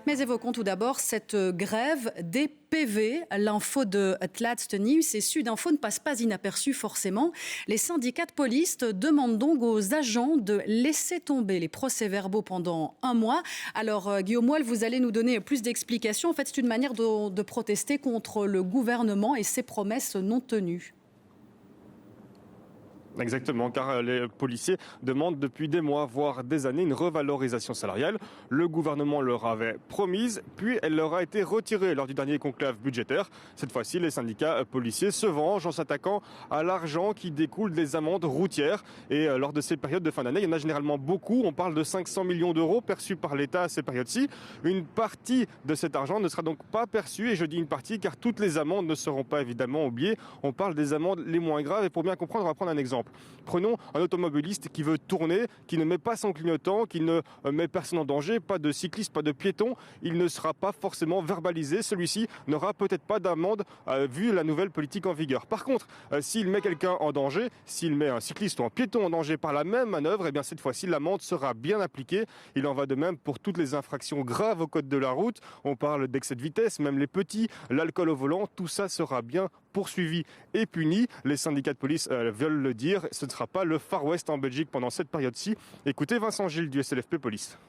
Mais évoquons tout d'abord cette grève des PV. L'info de Het Laatste Nieuws et Sudinfo ne passe pas inaperçue forcément. Les syndicats de police demandent donc aux agents de laisser tomber les procès-verbaux pendant un mois. Alors Guillaume Wall, vous allez nous donner plus d'explications. En fait, c'est une manière de protester contre le gouvernement et ses promesses non tenues. Exactement, car les policiers demandent depuis des mois, voire des années, une revalorisation salariale. Le gouvernement leur avait promise, puis elle leur a été retirée lors du dernier conclave budgétaire. Cette fois-ci, les syndicats policiers se vengent en s'attaquant à l'argent qui découle des amendes routières. Et lors de ces périodes de fin d'année, il y en a généralement beaucoup. On parle de 500 millions d'euros perçus par l'État à ces périodes-ci. Une partie de cet argent ne sera donc pas perçue, et je dis une partie car toutes les amendes ne seront pas évidemment oubliées. On parle des amendes les moins graves, et pour bien comprendre, on va prendre un exemple. Prenons un automobiliste qui veut tourner, qui ne met pas son clignotant, qui ne met personne en danger, pas de cycliste, pas de piéton. Il ne sera pas forcément verbalisé. Celui-ci n'aura peut-être pas d'amende vu la nouvelle politique en vigueur. Par contre, s'il met quelqu'un en danger, s'il met un cycliste ou un piéton en danger par la même manœuvre, eh bien cette fois-ci l'amende sera bien appliquée. Il en va de même pour toutes les infractions graves au code de la route. On parle d'excès de vitesse, même les petits, l'alcool au volant, tout ça sera bien poursuivi et puni. Les syndicats de police veulent le dire. Ce ne sera pas le Far West en Belgique pendant cette période-ci. Écoutez Vincent Gilles du SLFP Police.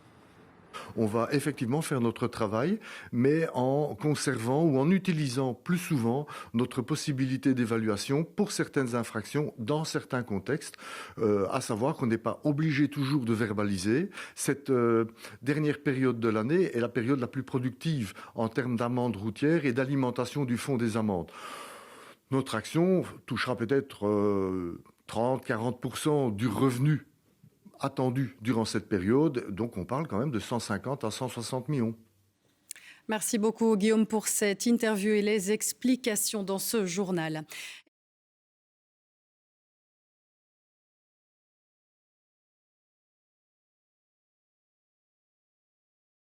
On va effectivement faire notre travail, mais en conservant ou en utilisant plus souvent notre possibilité d'évaluation pour certaines infractions dans certains contextes, à savoir qu'on n'est pas obligé toujours de verbaliser. Cette dernière période de l'année est la période la plus productive en termes d'amendes routières et d'alimentation du fonds des amendes. Notre action touchera peut-être 30-40% du revenu attendu durant cette période. Donc on parle quand même de 150 à 160 millions. Merci beaucoup Guillaume pour cette interview et les explications dans ce journal.